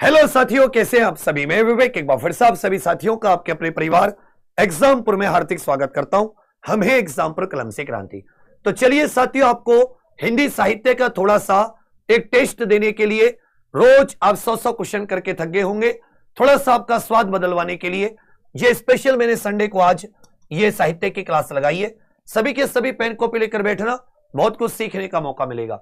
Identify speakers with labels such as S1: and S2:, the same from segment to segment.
S1: Hello साथियों, कैसे हैं आप सभी। मैं विवेक एक बार फिर से आप सभी साथियों का आपके अपने परिवार एग्जामपुर में हार्दिक स्वागत करता हूं। हम हैं एग्जामपुर कलम से क्रांति। तो चलिए साथियों, आपको हिंदी साहित्य का थोड़ा सा एक टेस्ट देने के लिए रोज आप 100 क्वेश्चन करके थक गए होंगे। थोड़ा सा आपका स्वाद बदलवाने के लिए ये स्पेशल मैंने संडे को आज ये साहित्य की क्लास लगाई है। सभी के सभी पेन कॉपी लेकर बैठना, बहुत कुछ सीखने का मौका मिलेगा।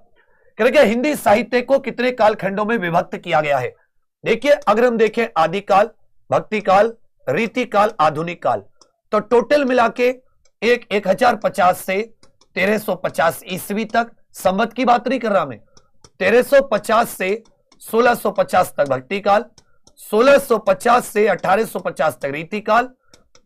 S1: करके हिंदी साहित्य को कितने कालखंडों में विभक्त किया गया है। देखिए, अगर हम देखें आदिकाल, भक्ति काल, रीति काल, आधुनिक काल, तो टोटल मिला के 1050 से 1350 ईस्वी तक, संवत की बात नहीं कर रहा मैं, 1350 से 1650 तक भक्ति काल, 1650 से 1850 तक रीति काल,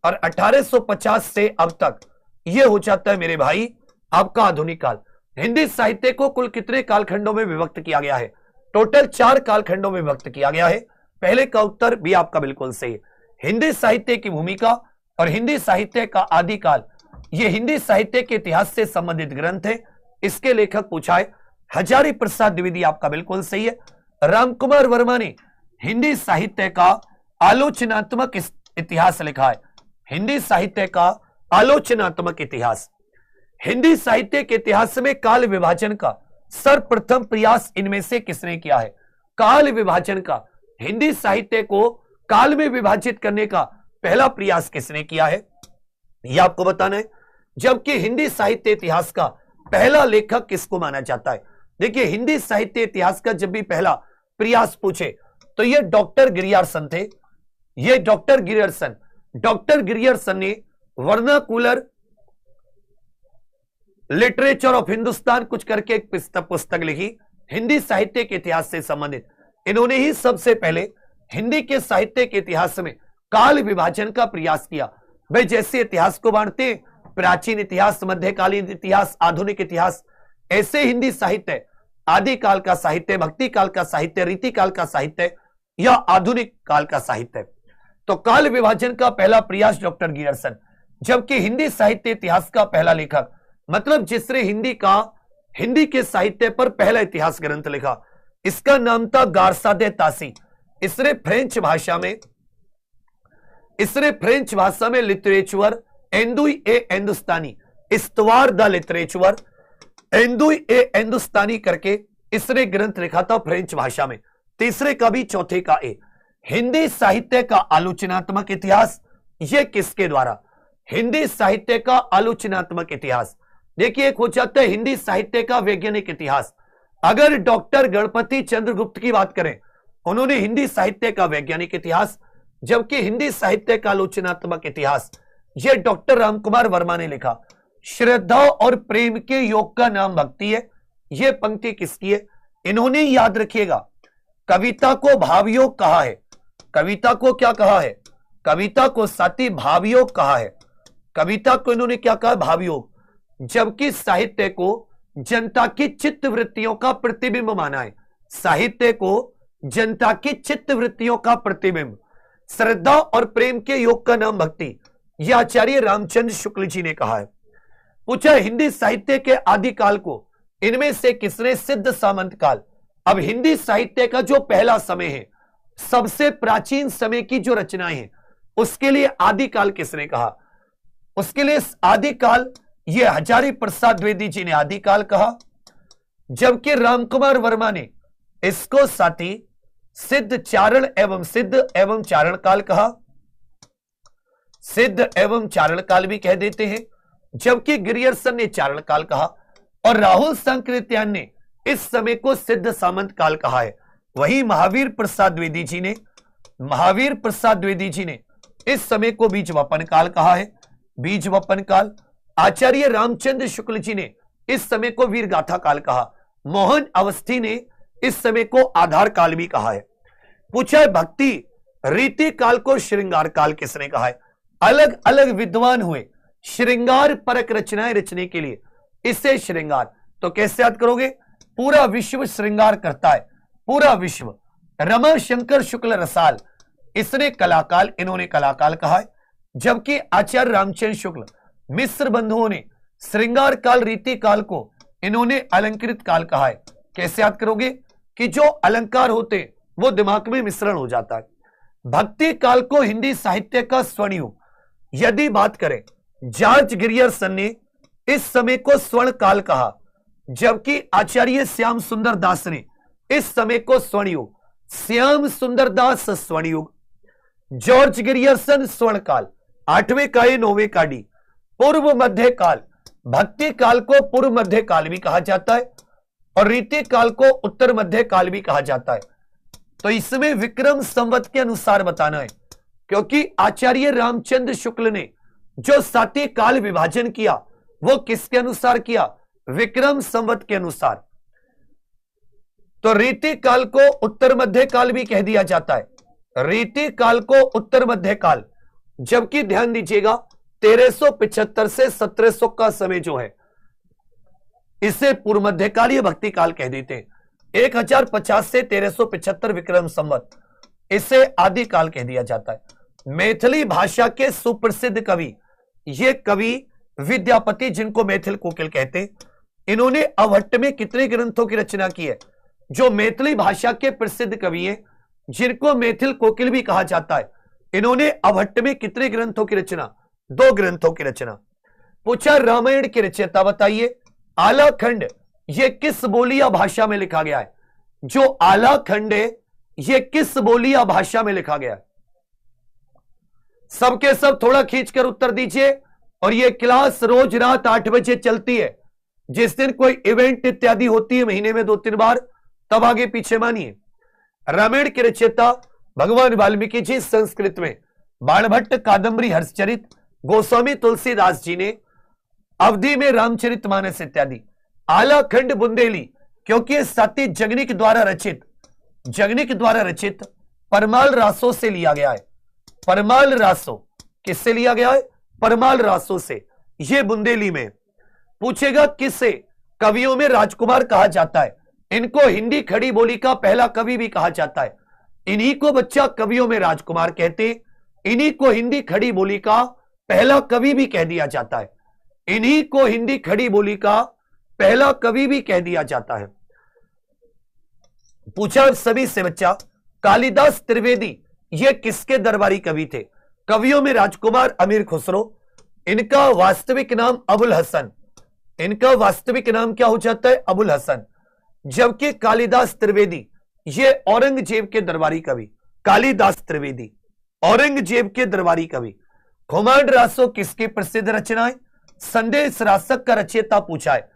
S1: और 1850 से अब तक यह हो जाता है मेरे भाई आपका आधुनिक काल। हिंदी साहित्य को कुल कितने कालखंडों में विभक्त किया गया है? टोटल 4 कालखंडों में विभक्त किया गया है। पहले का उत्तर भी आपका बिल्कुल सही है। हिंदी साहित्य की भूमिका और हिंदी साहित्य का आदिकाल, यह हिंदी साहित्य के इतिहास से संबंधित ग्रंथ है। इसके लेखक पूछा है हजारी प्रसाद द्विवेदी, आपका बिल्कुल सही है। रामकुमार वर्मा ने हिंदी साहित्य का आलोचनात्मक इतिहास लिखा है। हिंदी साहित्य का आलोचनात्मक इतिहास। हिंदी साहित्य के इतिहास में काल विभाजन का सर्वप्रथम प्रयास इनमें से किसने किया है? काल विभाजन का, हिंदी साहित्य को काल में विभाजित करने का पहला प्रयास किसने किया है, यह आपको बताना है। जबकि हिंदी साहित्य इतिहास का पहला लेखक किसको माना जाता है? देखिए, हिंदी साहित्य इतिहास का जब भी पहला प्रयास पूछे तो यह डॉक्टर गिरियर्सन थे। यह डॉक्टर गिरियर्सन ने वर्नाकुलर लिटरेचर ऑफ हिंदुस्तान कुछ करके एक पुस्तक लिखी हिंदी साहित्य के इतिहास से संबंधित। इन्होंने ही सबसे पहले हिंदी के साहित्य के इतिहास में काल विभाजन का प्रयास किया। भाई, जैसे इतिहास को बांटते हैं प्राचीन इतिहास, मध्यकालीन इतिहास, आधुनिक इतिहास, ऐसे हिंदी साहित्य आदिकाल का साहित्य, भक्ति काल का साहित्य, रीति काल का साहित्य या आधुनिक काल का साहित्य। तो काल विभाजन का पहला प्रयास डॉक्टर गिरियर्सन। जबकि हिंदी साहित्य इतिहास का पहला लेखक, मतलब जिसने हिंदी के साहित्य पर पहला इतिहास ग्रंथ लिखा, इसका नाम था गारसा दे तासी। इसने फ्रेंच भाषा में लिटरेचर एंदुई ए हिंदुस्तानी, इस्तवार द लिटरेचर एंदुई ए हिंदुस्तानी करके इसने ग्रंथ लिखा था फ्रेंच भाषा में। तीसरे का भी, चौथे का ए। हिंदी साहित्य का आलोचनात्मक इतिहास, यह किसके द्वारा? हिंदी साहित्य का आलोचनात्मक इतिहास। देखिए, एक हो जाता है हिंदी साहित्य का वैज्ञानिक इतिहास। अगर डॉक्टर गणपति चंद्रगुप्त की बात करें, उन्होंने हिंदी साहित्य का वैज्ञानिक इतिहास, जबकि हिंदी साहित्य का आलोचनात्मक इतिहास यह डॉक्टर रामकुमार वर्मा ने लिखा। श्रद्धा और प्रेम के योग का नाम भक्ति है। यह पंक्ति किसकी है? इन्होंने याद रखिएगा, कविता को भावयोग कहा है। कविता को क्या कहा है? कविता को साथी भावयोग कहा है। कविता को इन्होंने क्या कहा? भावयोग। जबकि साहित्य को जनता की चित्त वृत्तियों का प्रतिबिंब माना है। साहित्य को जनता की चित्त वृत्तियों का प्रतिबिंब। श्रद्धा और प्रेम के योग का नाम भक्ति, यह आचार्य रामचंद्र शुक्ल जी ने कहा है। पूछा हिंदी साहित्य के आदिकाल को इनमें से किसने सिद्ध सामंत काल। अब हिंदी साहित्य का जो पहला समय है, सबसे प्राचीन समय की जो रचनाएं हैं, उसके लिए आदिकाल किसने कहा? उसके लिए आदिकाल यह हजारी प्रसाद द्विवेदी जी ने आदिकाल कहा। जबकि रामकुमार वर्मा ने इसको साथी सिद्ध एवं चारण काल कहा। सिद्ध एवं चारण काल भी कह देते हैं। जबकि गिरियर्सन ने चारण काल कहा और राहुल संकृत्यान ने इस समय को सिद्ध सामंत काल कहा है। वही महावीर प्रसाद द्विवेदी जी ने इस समय को बीजवपन काल कहा है। बीजवपन काल। आचार्य रामचंद्र शुक्ल जी ने इस समय को वीर गाथा काल कहा। मोहन अवस्थी ने इस समय को आधार काल भी कहा है। पूछा है भक्ति रीति काल को श्रृंगार काल किसने कहा है? अलग अलग विद्वान हुए श्रृंगार परक रचनाएं रचने के लिए इसे श्रृंगार। तो कैसे याद करोगे? पूरा विश्व श्रृंगार करता है, पूरा विश्व। रमा शंकर शुक्ल रसाल, इसने कलाकाल, इन्होंने कलाकाल कहा है। जबकि आचार्य रामचंद्र शुक्ल मिस्र बंधुओं ने श्रृंगार काल, रीति काल को इन्होंने अलंकृत काल कहा है। कैसे याद करोगे कि जो अलंकार होते वो दिमाग में मिश्रण हो जाता है। भक्ति काल को हिंदी साहित्य का स्वर्ण युग यदि बात करें, जॉर्ज ग्रियर्सन ने इस समय को स्वर्ण काल कहा, जबकि आचार्य श्याम सुंदर दास ने इस समय को स्वर्ण युग, श्याम सुंदर दास स्वर्ण युग, जॉर्ज ग्रियर्सन स्वर्ण काल, 8वें का ए 9वें का डी, पूर्व मध्य काल, भक्ति काल को पूर्व मध्य काल भी कहा जाता है और रीति काल को उत्तर मध्य काल भी कहा जाता है। तो इसमें विक्रम संवत के अनुसार बताना है, क्योंकि आचार्य रामचंद्र शुक्ल ने जो सातवीं काल विभाजन किया वो किसके अनुसार किया? विक्रम संवत के अनुसार। तो रीति काल को उत्तर मध्य काल भी कह दिया जाता है, रीति काल को उत्तर मध्य काल, जबकि ध्यान दीजिएगा 1375 से 1700 का समय जो है इसे पूर्व मध्यकालीय भक्ति काल कह देते हैं। 1050 से 1375 विक्रम संवत इसे आदि काल कह दिया जाता है। मैथिली भाषा के सुप्रसिद्ध कवि, ये कवि विद्यापति जिनको मैथिल कोकिल कहते हैं, इन्होंने अवहट्ट में कितने ग्रंथों की रचना की है? जो मैथिली भाषा के प्रसिद्ध कवि हैं जिनको मैथिल कोकिल भी कहा जाता है, इन्होंने अवहट्ट में कितने ग्रंथों की रचना? 2 ग्रंथों की रचना। पूछा रामायण के रचयिता बताइए, आला खंड ये किस बोलिया भाषा में लिखा गया है? जो आला खंड है ये किस बोलिया भाषा में लिखा गया है? सबके सब थोड़ा खींचकर उत्तर दीजिए। और ये क्लास रोज रात 8 बजे चलती है। जिस दिन कोई इवेंट इत्यादि होती है महीने में 2-3 बार, तब आगे पीछे मानिए। रामायण के रचयिता भगवान वाल्मीकि जी, संस्कृत में बाणभट्ट कादंबरी हर्षचरित, गोस्वामी तुलसीदास जी ने अवधि में रामचरितमानस इत्यादि। आला खंड बुंदेली क्योंकि सती जगनिक द्वारा रचित परमाल रासों से लिया गया है। परमाल रासों किससे लिया गया है? परमाल रासों से। यह बुंदेली में पूछेगा किसे कवियों में राजकुमार कहा जाता है? इनको हिंदी खड़ी बोली का पहला कवि भी कहा जाता है। इन्हीं को बच्चा कवियों में राजकुमार कहते, इन्हीं को हिंदी खड़ी बोली का पहला कवि भी कह दिया जाता है। इन्हीं को हिंदी खड़ी बोली का पहला कवि भी कह दिया जाता है। पूछा सभी से बच्चा, कालिदास त्रिवेदी ये किसके दरबारी कवि थे? कवियों में राजकुमार अमीर खुसरो, इनका वास्तविक नाम अबुल हसन। इनका वास्तविक नाम क्या हो जाता है? अबुल हसन। जबकि कालिदास त्रिवेदी ये औरंगजेब के दरबारी कवि। कालिदास त्रिवेदी औरंगजेब के दरबारी कवि। खुमांड रासो किसकी प्रसिद्ध रचना है? संदेश रासक का रचयिता पूछा है।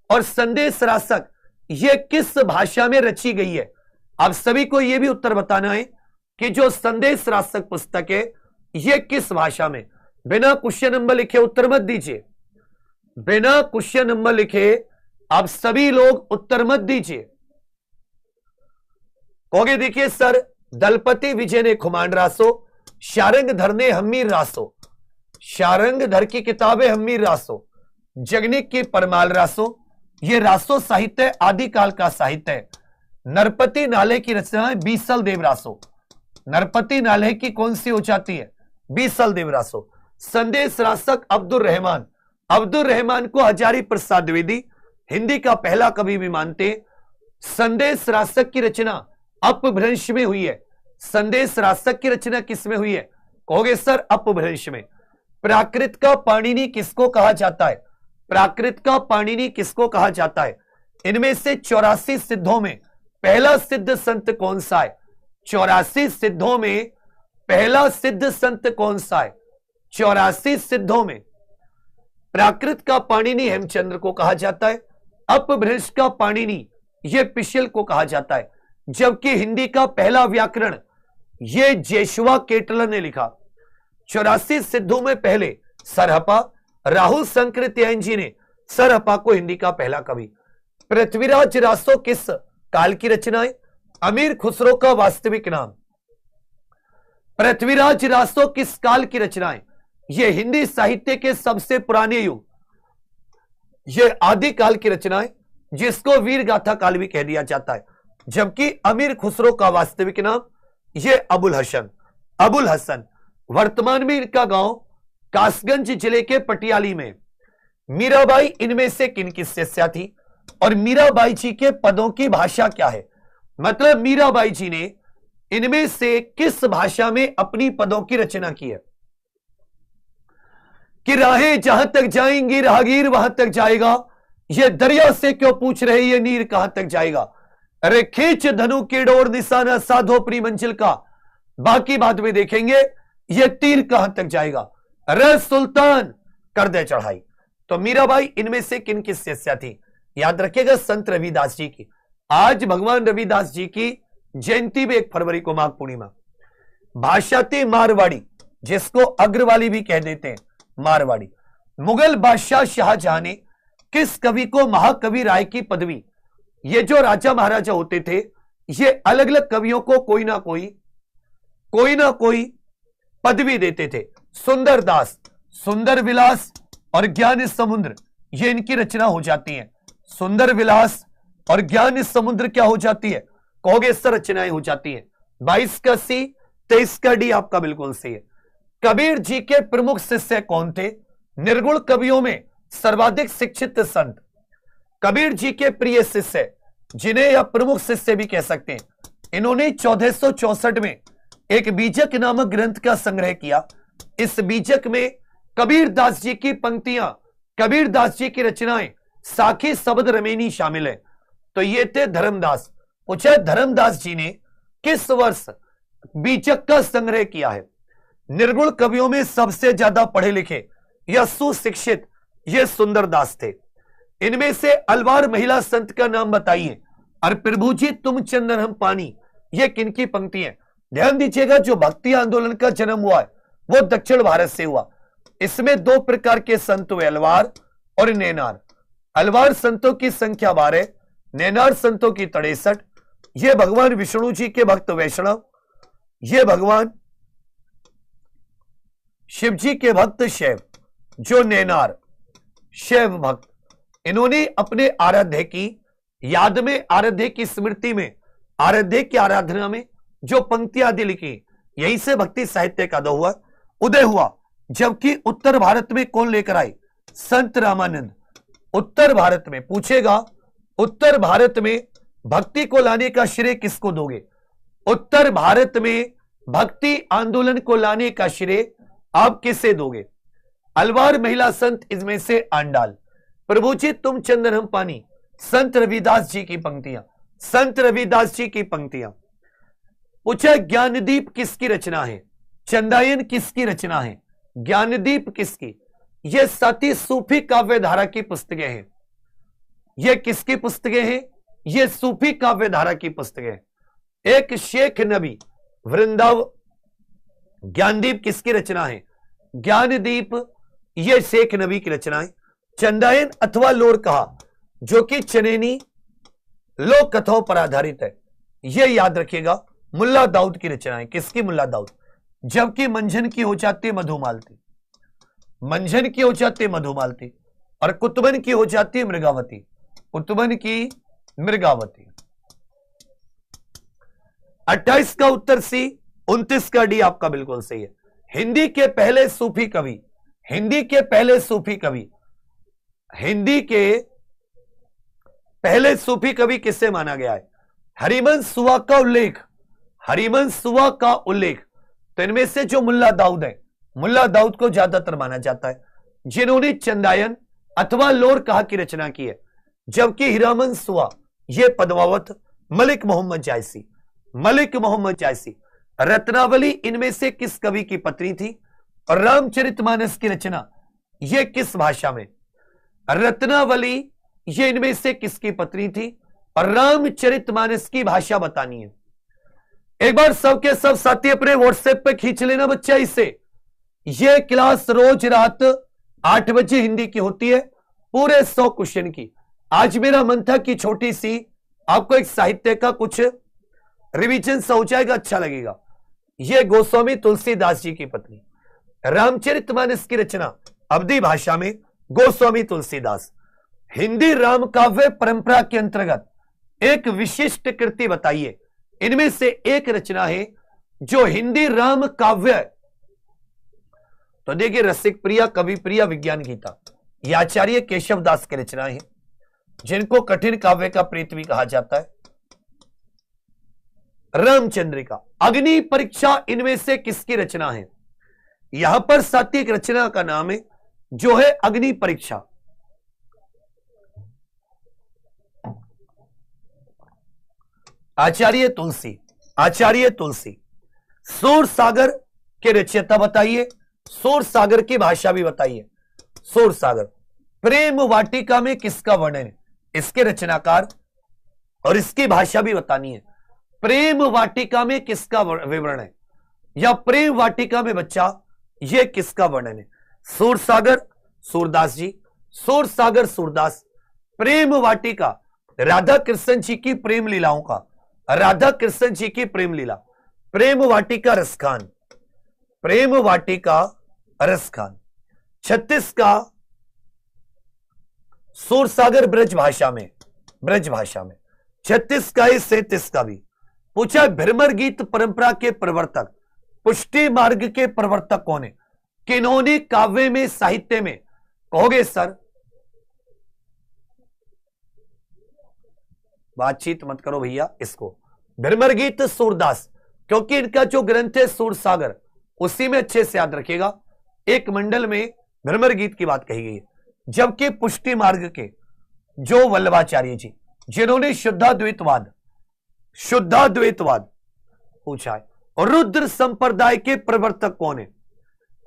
S1: और संदेश रासक ये किस भाषा में रची गई है? आप सभी को यह भी उत्तर बताना है कि जो संदेश रासक पुस्तक है ये किस भाषा में। बिना क्वेश्चन नंबर लिखे उत्तर मत दीजिए, बिना क्वेश्चन नंबर लिखे आप सभी लोग उत्तर मत दीजिए। कहोगे देखिए सर, दलपति विजय ने खुमांड रासो, शारंगधर ने हम्मीर रासो। शारंगधर की किताबें हम्मीर रासो, जगनिक की परमाल रासो। ये रासो साहित्य आदिकाल का साहित्य है। नरपति नाले की रचना है बीसल देव रासो। नरपति नाले की कौन सी हो जाती है? बीसल देव रासो। संदेश रासक अब्दुल रहमान। अब्दुल रहमान को हजारी प्रसाद द्विवेदी हिंदी का पहला कवि भी मानते। संदेश रासक की रचना अपभ्रंश में हुई है। संदेश रासक की रचना किस में हुई है? कहोगे सर अपभ्रंश में। प्राकृत का पाणिनि किसको कहा जाता है? प्राकृत का पाणिनि किसको कहा जाता है? इनमें से 84 सिद्धों में पहला सिद्ध संत कौन सा है? 84 सिद्धों में पहला सिद्ध संत कौन सा है? 84 सिद्धों में प्राकृत का पाणिनि हेमचंद्र को कहा जाता है। अपभ्रंश का पाणिनि ये पिशल को कहा जाता है। जबकि हिंदी का पहला व्याकरण ये जेशुआ केटलर ने लिखा। 84 सिद्धों में पहले सरहपा, राहुल शंकर जी ने सरहपा को हिंदी का पहला कवि। पृथ्वीराज रासो किस काल की रचना है? अमीर खुसरो का वास्तविक नाम। पृथ्वीराज रासो किस काल की रचना है? यह हिंदी साहित्य के सबसे पुराने युग, यह आदि काल की रचना है जिसको वीर गाथा काल भी कह दिया जाता है। जबकि अमीर खुसरो का वास्तविक नाम यह अबुल हसन। अबुल हसन वर्तमान में इनका गांव कासगंज जिले के पटियाली में। मीराबाई इनमें से किन की शिष्या थी? और मीराबाई जी के पदों की भाषा क्या है? मतलब मीराबाई जी ने इनमें से किस भाषा में अपनी पदों की रचना की है? कि राहें जहां तक जाएंगी राहगीर वहां तक जाएगा, ये दरिया से क्यों पूछ रहे ये नीर कहां तक जाएगा, अरे खींच धनु की डोर निशाना साधो अपनी मंजिल का, बाकी बाद में देखेंगे ये तीर कहां तक जाएगा, अरे सुल्तान कर दे चढ़ाई। तो मीराबाई इनमें से किन की शिष्या थी? याद रखिएगा संत रविदास जी की। आज भगवान रविदास जी की जयंती भी 1 फरवरी को माघ पूर्णिमा। भाषा थी मारवाड़ी, जिसको अग्रवाली भी कह देते हैं, मारवाड़ी। मुगल बादशाह शाहजहां ने किस कवि को महाकवि राय की पदवी, ये जो राजा महाराजा होते थे ये अलग अलग कवियों को कोई ना कोई पदवी देते थे। सुंदर दास, सुंदर विलास और ज्ञान समुद्र, ये इनकी रचना हो जाती है। सुंदर विलास और ज्ञान समुद्र क्या हो जाती है? कहोगे सर रचनाएं हो जाती है। 22 का सी, 23 का डी आपका बिल्कुल सही है। कबीर जी के प्रमुख शिष्य कौन थे? निर्गुण कवियों में सर्वाधिक शिक्षित संत, कबीर जी के प्रिय शिष्य, जिन्हें या प्रमुख शिष्य भी कह सकते हैं। इन्होंने 1464 में एक बीजक नामक ग्रंथ का संग्रह किया। इस बीजक में कबीर दास जी की पंक्तियां, कबीर दास जी की रचनाएं, साखी शब्द रमेनी शामिल है। तो ये थे धर्मदास। पूछा धर्मदास जी ने किस वर्ष बीजक का संग्रह किया है? निर्गुण कवियों में सबसे ज्यादा पढ़े लिखे या सुशिक्षित ये सुंदरदास थे। इनमें से अलवार महिला संत का नाम बताइए। और प्रभु जी तुम चंदन हम पानी, ये किनकी पंक्ति है? ध्यान दीजिएगा, जो भक्ति आंदोलन का जन्म हुआ है वो दक्षिण भारत से हुआ। इसमें 2 प्रकार के संत हुए, अलवार और नैनार। अलवार संतों की संख्या 12, नैनार संतों की 63। ये भगवान विष्णु जी के भक्त वैष्णव, ये भगवान शिव जी के भक्त शैव। जो नैनार शैव भक्त, इन्होंने अपने आराध्य की याद में, आराध्य की स्मृति में, आराध्य की आराधना में जो पंक्तियां आदि लिखी, यहीं से भक्ति साहित्य का उदय हुआ। जबकि उत्तर भारत में कौन लेकर आए? संत रामानंद। उत्तर भारत में पूछेगा, उत्तर भारत में भक्ति को लाने का श्रेय किसको दोगे? उत्तर भारत में भक्ति आंदोलन को लाने का श्रेय आप किसे दोगे? अलवार महिला संत, इसमें से आंडाल। प्रभु जी तुम चंदन हम पानी, संत रविदास जी की पंक्तियां, संत रविदास जी की पंक्तियां। पूछा ज्ञानदीप किसकी रचना है? चंदायन किसकी रचना है? ज्ञानदीप किसकी? ये सती सूफी काव्य धारा की पुस्तकें हैं। ये किसकी पुस्तकें हैं? ये सूफी काव्य धारा की पुस्तकें हैं। एक शेख नबी वृंदावन, ज्ञानदीप किसकी रचना है? ज्ञानदीप ये शेख नबी की रचना है। चंदायन अथवा लोर कहा, जो कि चनैनी लोक कथाओं पर आधारित है, यह याद रखिएगा, मुल्ला दाऊद की रचना है। किसकी? मुल्ला दाऊद। जबकि मंझन की हो जाती है मधुमालती, मंझन की हो जाती है मधुमालती, और कुतुबन की हो जाती है मृगावती, कुतुबन की मृगावती। 28 का उत्तर सी, 29 का डी आपका बिल्कुल सही है। हिंदी के पहले सूफी कवि, हिंदी के पहले सूफी कवि, हिंदी के पहले सूफी कवि किसे माना गया है? हरिवंश सुवा का उल्लेख, हरिवंश सुवा का उल्लेख। तो इनमें से जो मुल्ला दाऊद है, मुल्ला दाऊद को ज्यादातर माना जाता है, जिन्होंने चंदायन अथवा लोर कहा की रचना की है। जबकि हिरामन सुवा, ये पद्मावत, मलिक मोहम्मद जायसी, मलिक मोहम्मद जायसी। रत्नावली इनमें से किस कवि की पत्नी थी? और रामचरितमानस की रचना ये किस भाषा में? रत्नावली ये इनमें से किसकी पत्नी थी? और रामचरितमानस की भाषा बतानी है। एक बार सबके सब साथी अपने व्हाट्सएप पे खींच लेना बच्चा इसे। ये क्लास रोज रात 8 बजे हिंदी की होती है, पूरे 100 क्वेश्चन की। आज मेरा मन था कि छोटी सी आपको एक साहित्य का कुछ रिवीजन सा हो जाएगा, अच्छा लगेगा। यह गोस्वामी तुलसीदास जी की पत्नी, रामचरितमानस की रचना अवधी भाषा में गोस्वामी तुलसीदास। हिंदी राम काव्य परंपरा के अंतर्गत एक विशिष्ट कृति बताइए। इनमें से एक रचना है जो हिंदी राम काव्य, तो देखिए रसिक प्रिया, कवि प्रिया, विज्ञान गीता, ये आचार्य केशव दास की रचनाएं हैं, जिनको कठिन काव्य का प्रीत भी कहा जाता है। रामचंद्रिका। अग्नि परीक्षा इनमें से किसकी रचना है? यहां पर सात्विक रचना का नाम है जो है अग्नि परीक्षा। आचार्य तुलसी। आचार्य तुलसी। सूर सागर के रचयिता बताइए, सूर सागर की भाषा भी बताइए। सूर सागर। प्रेम वाटिका में किसका वर्णन है? इसके रचनाकार और इसकी भाषा भी बतानी है। प्रेम वाटिका में किसका विवरण है, या प्रेम वाटिका में बच्चा यह किसका वर्णन है? सूर सागर सूरदास जी। सूर सागर सूरदास। प्रेम वाटिका राधा कृष्ण जी की प्रेम लीलाओं का, राधा कृष्ण जी की प्रेम लीला। प्रेम वाटिका रसखान। प्रेम वाटिका रसखान। 36 का सूर सागर ब्रज भाषा में, ब्रज भाषा में 36 का 37 का भी पूछा। भ्रमर गीत परंपरा के प्रवर्तक, पुष्टि मार्ग के प्रवर्तक कौन है? किन्होंने काव्य में, साहित्य में? कहोगे सर, बातचीत मत करो भैया। इसको भ्रमर गीत सूरदास, क्योंकि इनका जो ग्रंथ है सूर सागर, उसी में अच्छे से याद रखिएगा। एक मंडल में भ्रमर गीत की बात कही गई है, जबकि पुष्टि मार्ग के जो वल्लभाचार्य जी, जिन्होंने शुद्धाद्वैतवाद, शुद्धाद्वैतवाद पूछा है। और रुद्र संप्रदाय के प्रवर्तक कौन है?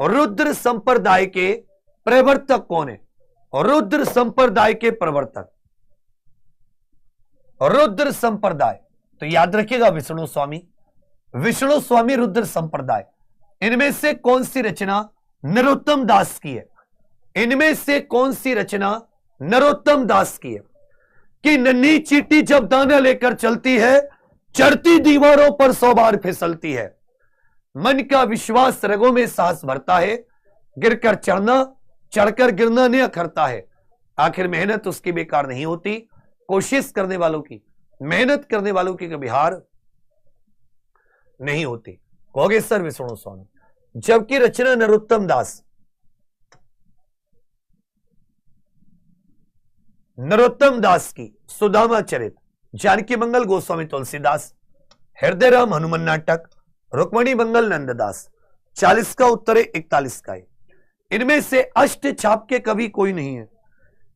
S1: रुद्र संप्रदाय के प्रवर्तक कौन है? रुद्र संप्रदाय के प्रवर्तक, रुद्र संप्रदाय। तो याद रखिएगा विष्णु स्वामी, विष्णु स्वामी रुद्र संप्रदाय। इनमें से कौन सी रचना नरोत्तम दास की है? इनमें से कौन सी रचना नरोत्तम दास की है? कि नन्ही चींटी जब दाना लेकर चलती है, चढ़ती दीवारों पर 100 बार फिसलती है। मन का विश्वास रगों में सांस भरता है, गिरकर चढ़ना, चढ़कर गिरना नहीं अखरता है। आखिर मेहनत उसकी बेकार नहीं होती, कोशिश करने वालों की, मेहनत करने वालों की कभी हार नहीं होती। कहोगे सर विष्णु स्वामी। जबकि रचना नरोत्तम दास, नरोत्तम दास की सुदामा चरित, जानकी मंगल गोस्वामी तुलसीदास, हृदय राम हनुमान नाटक, रुक्मणी मंगल नंददास। 40 का उत्तर है, 41 का है। इनमें से अष्ट छाप के कवि कोई नहीं है।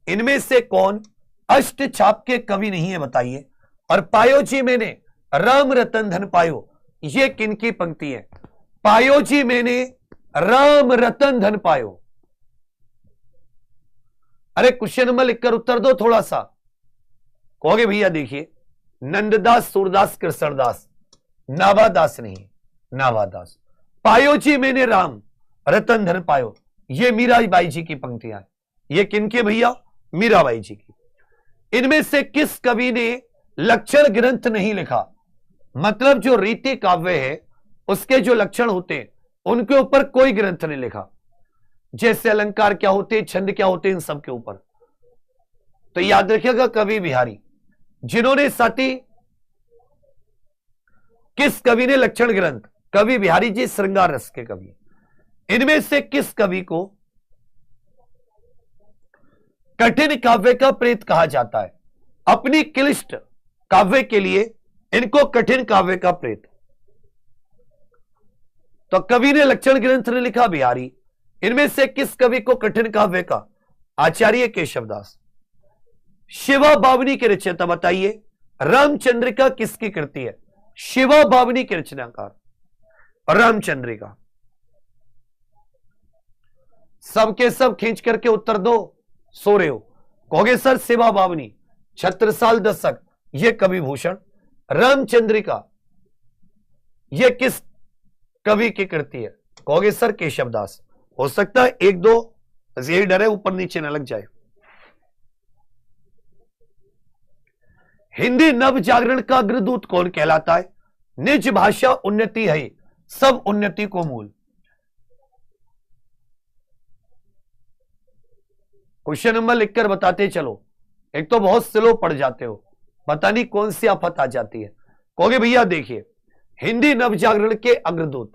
S1: इनमें से कौन अष्ट छाप के कवि नहीं है बताइए। और पायो जी मैंने राम रतन धन पायो, ये किनकी पंक्ति है? पायो जी मैंने राम रतन धन पायो। अरे क्वेश्चन नंबर लिखकर उत्तर दो थोड़ा सा। कहोगे भैया देखिए, नंददास, सूरदास, कृष्णदास, नाभादास नहीं, नाभादास। पायो जी मैंने राम रतन धन पायो, ये मीराबाई जी की पंक्तियां। ये किनके भैया? मीराबाई जी की। इनमें से किस कवि ने लक्षण ग्रंथ नहीं लिखा? मतलब जो रीति काव्य है उसके जो लक्षण होते हैं उनके ऊपर कोई ग्रंथ नहीं लिखा। जैसे अलंकार क्या होते, छंद क्या होते, इन सब के ऊपर। तो याद रखिएगा कवि बिहारी, जिन्होंने साथी किस कवि ने लक्षण ग्रंथ? कवि बिहारी जी श्रृंगार रस के कवि। इनमें से किस कवि को कठिन काव्य का प्रेत कहा जाता है? अपनी क्लिष्ट काव्य के लिए इनको कठिन काव्य का प्रेत। तो कवि ने लक्षण ग्रंथ ने लिखा बिहारी। इनमें से किस कवि को कठिन काव्य का? आचार्य केशवदास। शिवा बावनी के रचयिता बताइए। रामचंद्रिका किसकी कृति है? शिवा बावनी के रचनाकार रामचंद्रिका। सबके सब खींच करके उत्तर दो, सो रहे हो। कहोगे सर शिवा बावनी, छत्रसाल दशक, ये कवि भूषण। रामचंद्रिका ये किस कवि की कृति है? कहोगे सर केशवदास। हो सकता है एक दो यही डर है ऊपर नीचे न लग जाए। हिंदी नव जागरण का अग्रदूत कौन कहलाता है? निज भाषा उन्नति है, सब उन्नति को मूल। क्वेश्चन नंबर लिखकर बताते चलो, एक तो बहुत स्लो पढ़ जाते हो, पता नहीं कौन सी आफत आ जाती है। कहोगे भैया देखिए, हिंदी नवजागरण के अग्रदूत,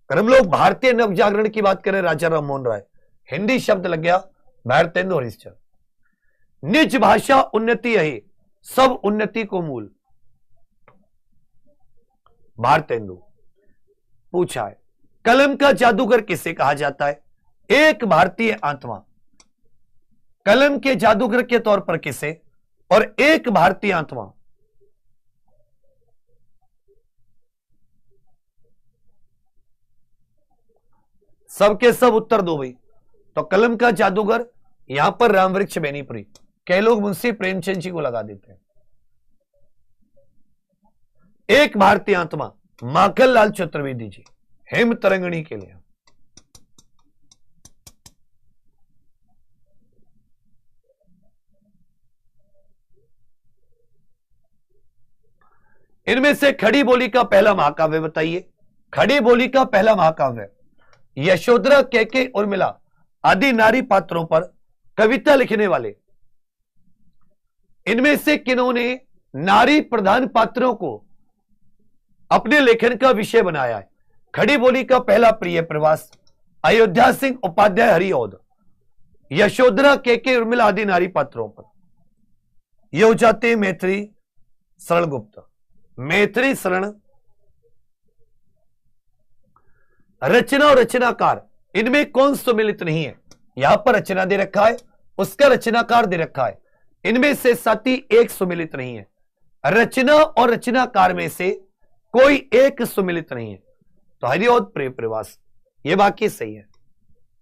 S1: अगर हम लोग भारतीय नवजागरण की बात करें, राजा राम मोहन राय, हिंदी शब्द लग गया भारतेंदु हरिश्चंद्र। निज भाषा उन्नति है, सब उन्नति को मूल। भारतेंदु। पूछा है कलम का जादूगर किसे कहा जाता है? एक भारतीय आत्मा। कलम के जादूगर के तौर पर किसे? और एक भारतीय आत्मा। सबके सब उत्तर दो भाई। तो कलम का जादूगर यहां पर रामवृक्ष बेनीपुरी। कई लोग मुंशी प्रेमचंद जी को लगा देते हैं। एक भारतीय आत्मा माखन लाल चतुर्वेदी जी, हेम तरंगणी के लिए। इनमें से खड़ी बोली का पहला महाकाव्य बताइए। खड़ी बोली का पहला महाकाव्य यशोधरा, कैके, उर्मिला आदि नारी पात्रों पर कविता लिखने वाले इनमें से किन्होंने नारी प्रधान पात्रों को अपने लेखन का विषय बनाया है? खड़ी बोली का पहला प्रिय प्रवास अयोध्या सिंह उपाध्याय हरिऔध, यशोधरा, कैके, उर्मिला आदि नारी पात्रों पर। ये हो जाते हैं मैत्री शरण गुप्त। मैत्री शरण। रचना और रचनाकार इनमें कौन सुमिलित नहीं है? यहां पर रचना दे रखा है, उसका रचनाकार दे रखा है। इनमें से साथी एक सुमिलित नहीं है। रचना और रचनाकार में से कोई एक सुमिलित नहीं है। तो हरिऔध, प्रिय प्रवास ये बाकी सही है,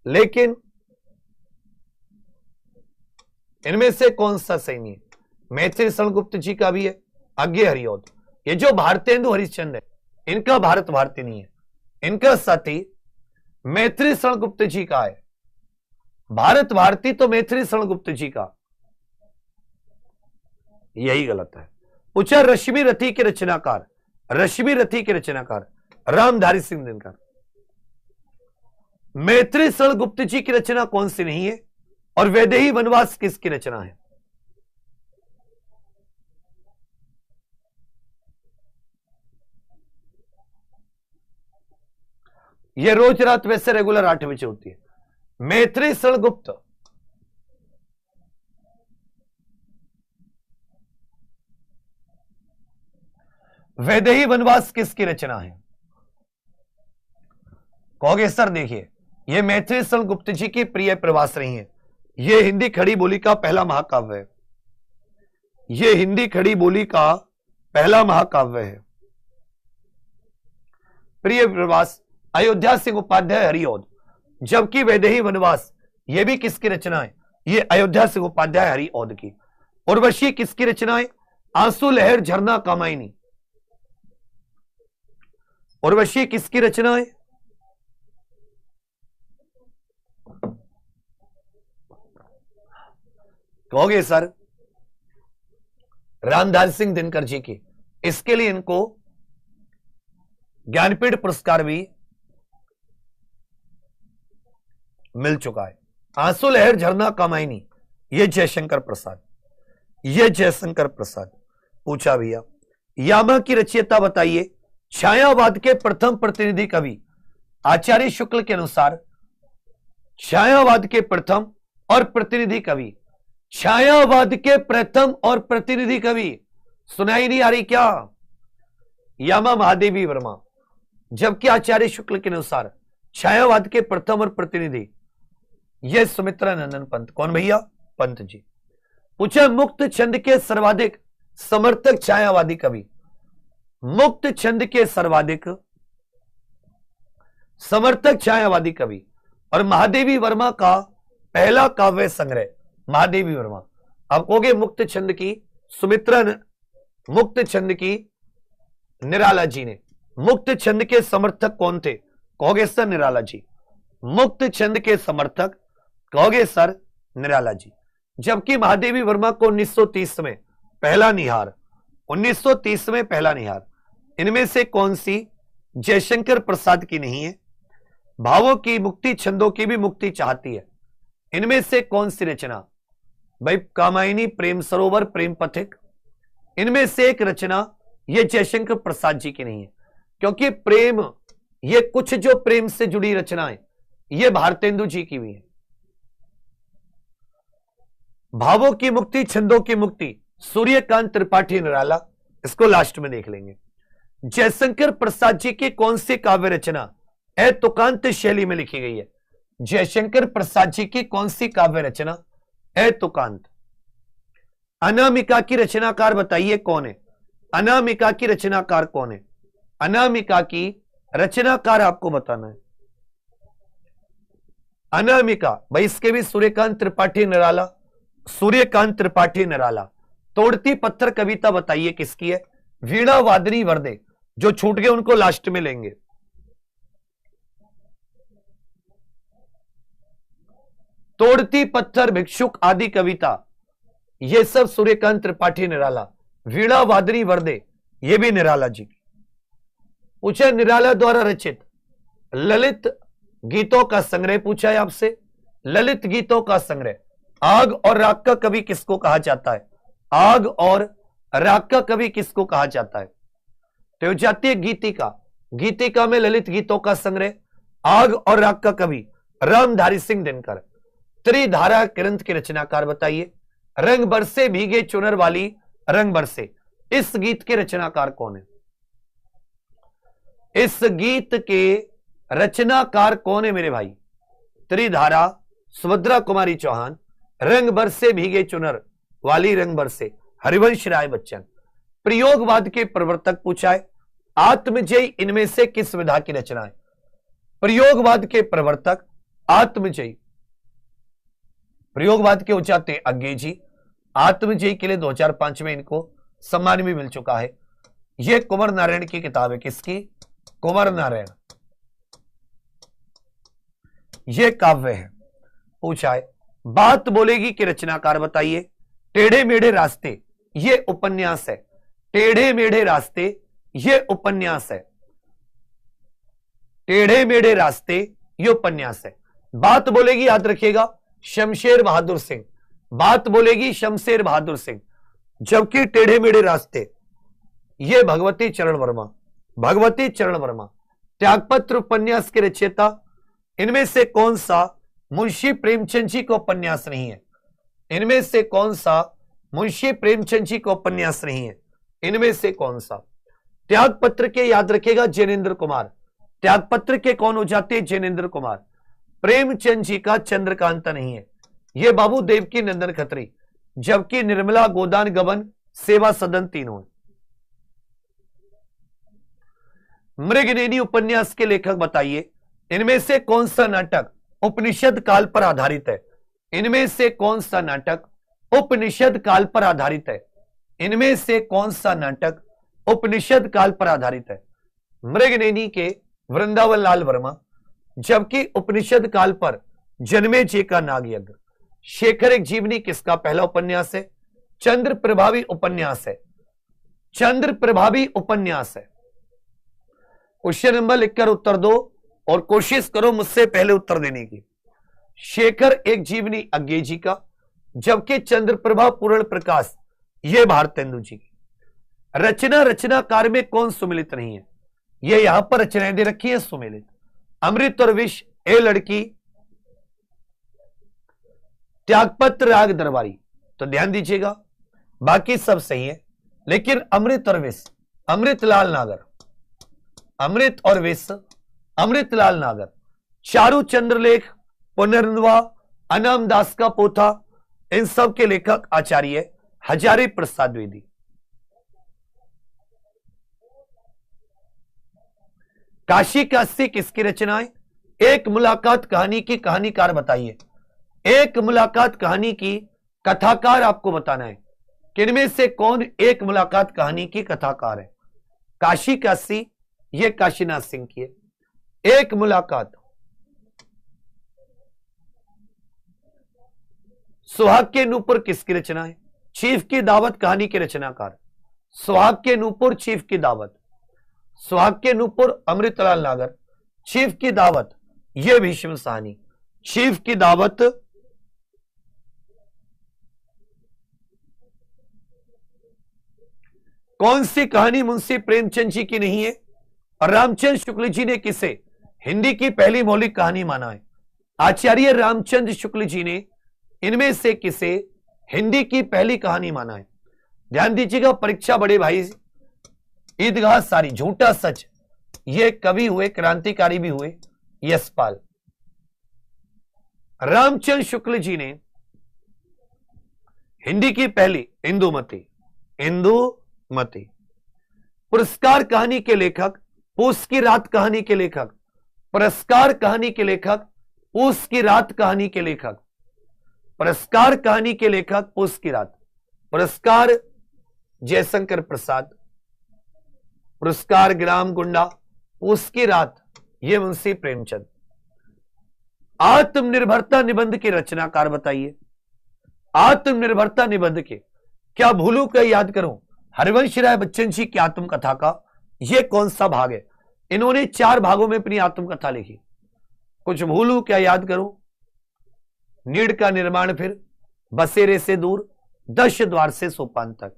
S1: लेकिन इनमें से कौन सा सही नहीं है? मैत्री शरण गुप्त जी का भी है, आगे हरिऔध। ये जो भारतेंदु हरिश्चंद्र है इनका भारत भारती नहीं है, इनका साथी मैत्री शरण गुप्त जी का है। भारत भारती तो मैत्री शरण गुप्त जी का, यही गलत है। पूछा रश्मि रथी के रचनाकार। रश्मि रथी के रचनाकार रामधारी सिंह दिनकर। मैत्री शरण गुप्त जी की रचना कौन सी नहीं है? और वैदेही वनवास किसकी रचना है? यह रोज रात वैसे रेगुलर 8 बजे होती है। मैत्री शरण गुप्त वैदेही वनवास किसकी रचना है? कहोगे सर देखिए यह मैत्री शरण गुप्त जी की प्रिय प्रवास रही है। यह हिंदी खड़ी बोली का पहला महाकाव्य है। यह हिंदी खड़ी बोली का पहला महाकाव्य है। प्रिय प्रवास अयोध्या सिंह उपाध्याय हरिऔध, जबकि वैदेही वनवास यह भी किसकी रचना है? यह अयोध्या सिंह उपाध्याय हरिऔध की। उर्वशी किसकी रचना है? आंसू लहर झरना कामायनी। उर्वशी किसकी रचना है? कहोगे सर रामधारी सिंह दिनकर जी की। इसके लिए इनको ज्ञानपीठ पुरस्कार भी मिल चुका है। आंसू लहर झरना कामायनी ये जयशंकर प्रसाद। ये जयशंकर प्रसाद। पूछा भैया यामा की रचयिता बताइए। छायावाद के प्रथम प्रतिनिधि कवि आचार्य शुक्ल के अनुसार छायावाद के प्रथम और प्रतिनिधि कवि, छायावाद के प्रथम और प्रतिनिधि कवि, सुनाई नहीं आ रही क्या? यामा महादेवी वर्मा। जबकि आचार्य शुक्ल के अनुसार छायावाद के प्रथम और प्रतिनिधि ये सुमित्रा नंदन पंत। कौन भैया? पंत जी। पूछा मुक्त छंद के सर्वाधिक समर्थक छायावादी कवि। मुक्त छंद के सर्वाधिक समर्थक छायावादी कवि और महादेवी वर्मा का पहला काव्य संग्रह। महादेवी वर्मा। आप कहोगे मुक्त छंद की सुमित्रा, मुक्त छंद की निराला जी ने। मुक्त छंद के समर्थक कौन थे? कहोगे सर निराला जी। मुक्त छंद के समर्थक कहोगे सर निराला जी। जबकि महादेवी वर्मा को 1930 में पहला निहार, 1930 में पहला निहार। इनमें से कौन सी जयशंकर प्रसाद की नहीं है? भावों की मुक्ति, छंदों की भी मुक्ति चाहती है। इनमें से कौन सी रचना? भाई कामायनी, प्रेम सरोवर, प्रेम पथिक। इनमें से एक रचना ये जयशंकर प्रसाद जी की नहीं है, क्योंकि प्रेम, ये कुछ जो प्रेम से जुड़ी रचनाएं ये भारतेंदु जी की भी है। भावों की मुक्ति, छंदों की मुक्ति सूर्यकांत त्रिपाठी निराला। इसको लास्ट में देख लेंगे। जयशंकर प्रसाद जी की कौन सी काव्य रचना तुकांत शैली में लिखी गई है? जयशंकर प्रसाद जी की कौन सी काव्य रचना तुकांत? अनामिका की रचनाकार बताइए कौन है? अनामिका की रचनाकार कौन है? अनामिका की रचनाकार आपको बताना है। अनामिका भाई, इसके भी सूर्यकांत त्रिपाठी निराला, सूर्यकांत त्रिपाठी निराला। तोड़ती पत्थर कविता बताइए किसकी है? वीणा वादनी वर्दे। जो छूट गए उनको लास्ट में लेंगे। तोड़ती पत्थर, भिक्षुक आदि कविता, ये सब सूर्यकांत त्रिपाठी निराला। वीणा वादनी वर्दे, ये भी निराला जी की। पूछा निराला द्वारा रचित ललित गीतों का संग्रह पूछा है आपसे। ललित गीतों का संग्रह। आग और राग का कवि किसको कहा जाता है? आग और राग का कवि किसको कहा जाता है? तो जातीय गीतिका, गीतिका में ललित गीतों का संग्रह। आग और राग का कवि रामधारी सिंह दिनकर। त्रिधारा ग्रंथ के रचनाकार बताइए। रंग बरसे भीगे चुनर वाली रंग बरसे, इस गीत के रचनाकार कौन है? इस गीत के रचनाकार कौन है मेरे भाई? त्रिधारा, सुभद्रा कुमारी चौहान। रंग बरसे भीगे चुनर वाली रंग बरसे, हरिवंश राय बच्चन। प्रयोगवाद के प्रवर्तक पूछा है। आत्मजयी इनमें से किस विधा की रचना है? प्रयोगवाद के प्रवर्तक आत्मजयी। प्रयोगवाद के हो जाते अज्ञे जी। आत्मजयी के लिए 2005 में इनको सम्मान भी मिल चुका है। यह कुंवर नारायण की किताब है। किसकी? कुंवर नारायण। यह काव्य है। पूछा है बात बोलेगी के रचनाकार बताइए। टेढ़े मेढ़े रास्ते, यह उपन्यास है। टेढ़े मेढ़े रास्ते, यह उपन्यास है। टेढ़े मेढ़े रास्ते, यह उपन्यास है। बात बोलेगी याद रखिएगा शमशेर बहादुर सिंह। बात बोलेगी शमशेर बहादुर सिंह। जबकि टेढ़े मेढ़े रास्ते, यह भगवती चरण वर्मा। भगवती चरण वर्मा। त्यागपत्र उपन्यास के रचयिता इनमें से कौन सा मुंशी प्रेमचंद जी का उपन्यास नहीं है? इनमें से कौन सा मुंशी प्रेमचंद जी का उपन्यास नहीं है? इनमें से कौन सा? त्यागपत्र के याद रखिएगा जैनेन्द्र कुमार। त्यागपत्र के कौन हो जाते हैं? जैनेन्द्र कुमार। प्रेमचंद जी का चंद्रकांता नहीं है, यह बाबू देवकी नंदन खत्री। जबकि निर्मला, गोदान, गबन, सेवा सदन तीनों है। मृगनेनी उपन्यास के लेखक बताइए। इनमें से कौन सा नाटक उपनिषद काल पर आधारित है? इनमें से कौन सा नाटक उपनिषद काल पर आधारित है? इनमें से कौन सा नाटक उपनिषद काल पर आधारित है? मृगनेनी के वृंदावन लाल वर्मा। जबकि उपनिषद काल पर जन्मे जी का नागयज्ञ। शेखर एक जीवनी किसका पहला उपन्यास है? चंद्र प्रभावी उपन्यास है। चंद्र प्रभावी उपन्यास है। क्वेश्चन नंबर लिखकर उत्तर दो और कोशिश करो मुझसे पहले उत्तर देने की। शेखर एक जीवनी अज्ञे जी का। जबकि चंद्रप्रभा पूर्ण प्रकाश, यह भारतेंदु जी की रचना। रचनाकार में कौन सुमिलित नहीं है? यह यहां पर रचनाएं दे रखी है सुमिलित। अमृत और विष, ए लड़की, त्यागपत्र, राग दरबारी। तो ध्यान दीजिएगा बाकी सब सही है, लेकिन अमृत और विष, अमृतलाल नागर। अमृत और विष, अमृतलाल नागर। चारू चंद्रलेख, पुनर्नवा, अनाम दास का पोथा, इन सब के लेखक आचार्य हजारी प्रसाद द्विवेदी। काशी काशी किसकी रचना है? एक मुलाकात कहानी की कहानीकार बताइए। एक मुलाकात कहानी की कथाकार आपको बताना है। किनमें से कौन एक मुलाकात कहानी की कथाकार है? काशी काशी, यह काशीनाथ सिंह की है। एक मुलाकात। सुहाग के नूपुर किसकी रचना है? चीफ की दावत कहानी के रचनाकार। सुहाग के नूपुर, चीफ की दावत। सुहाग के नूपुर अमृतलाल नागर। चीफ की दावत यह भीष्म साहनी। चीफ की दावत कौन सी कहानी मुंशी प्रेमचंद जी की नहीं है? और रामचंद्र शुक्ल जी ने किसे हिंदी की पहली मौलिक कहानी माना है? आचार्य रामचंद्र शुक्ल जी ने इनमें से किसे हिंदी की पहली कहानी माना है? ध्यान दीजिएगा परीक्षा बड़े भाई ईदगाह सारी, झूठा सच, ये कवि हुए, क्रांतिकारी भी हुए, यशपाल। रामचंद्र शुक्ल जी ने हिंदी की पहली इंदुमती पुरस्कार कहानी के लेखक, पूस की रात कहानी के लेखक, पुरस्कार कहानी के लेखक, पूस की रात कहानी के लेखक, पुरस्कार कहानी के लेखक, पूस की रात, पुरस्कार जयशंकर प्रसाद, पुरस्कार ग्राम गुंडा, पूस की रात ये मुंशी प्रेमचंद। आत्मनिर्भरता निबंध के रचनाकार बताइए। आत्मनिर्भरता निबंध के क्या भूलू का याद करूं, हरिवंश राय बच्चन जी की आत्मकथा का यह कौन सा भाग है? इन्होंने 4 भागों में अपनी आत्मकथा लिखी। कुछ भूलू क्या याद करूं, नीड़ का निर्माण, फिर बसेरे से दूर, 10 द्वार से सोपान तक।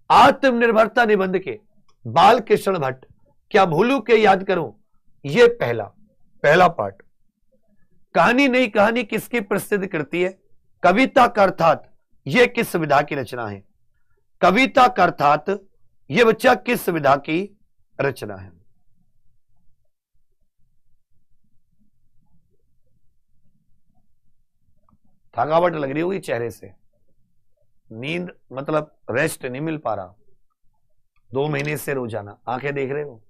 S1: आत्मनिर्भरता निबंध के बाल कृष्ण भट्ट क्या भूलू के याद करूं, यह पहला पार्ट। कहानी नई कहानी किसकी प्रसिद्ध कृति है? कविता का अर्थात यह किस विधा की रचना है? कविता का अर्थात यह बच्चा किस विधा की रचना है? थकावट लग रही होगी चेहरे से, नींद मतलब रेस्ट नहीं मिल पा रहा, 2 महीने से रोजाना आंखें देख रहे हो,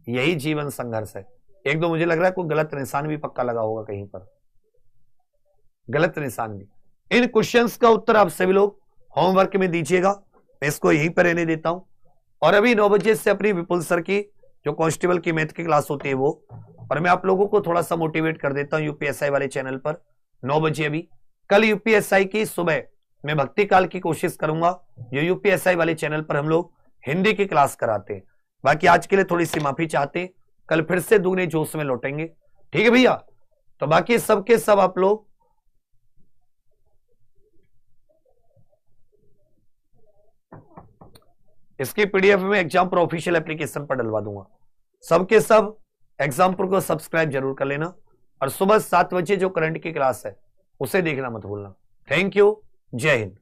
S1: यही जीवन संघर्ष है। एक दो मुझे लग रहा है कोई गलत निशान भी पक्का लगा होगा कहीं पर, गलत निशान भी। इन क्वेश्चंस का उत्तर आप सभी लोग होमवर्क में दीजिएगा, मैं इसको यहीं पर रहने देता हूं। और अभी 9 बजे से अपनी विपुल सर की जो कांस्टेबल की मैथ की क्लास होती है वो, और मैं आप लोगों को थोड़ा सा मोटिवेट कर देता हूं यूपीएसआई वाले चैनल पर 9 बजे। अभी कल यूपीएसआई की सुबह मैं भक्ति काल की कोशिश करूंगा, जो यूपीएसआई वाले चैनल पर हम लोग हिंदी की क्लास कराते हैं। बाकी आज के लिए थोड़ी सी माफी चाहते, कल फिर से दुगने जोश में लौटेंगे, ठीक है भैया? तो बाकी सबके सब आप लोग इसकी पीडीएफ में एग्जाम प्रो ऑफिशियल एप्लीकेशन पर डलवा दूंगा। सबके सब एग्जाम प्रो को सब्सक्राइब जरूर कर लेना, और सुबह 7 बजे जो करंट की क्लास है उसे देखना मत भूलना। थैंक यू, जय हिंद।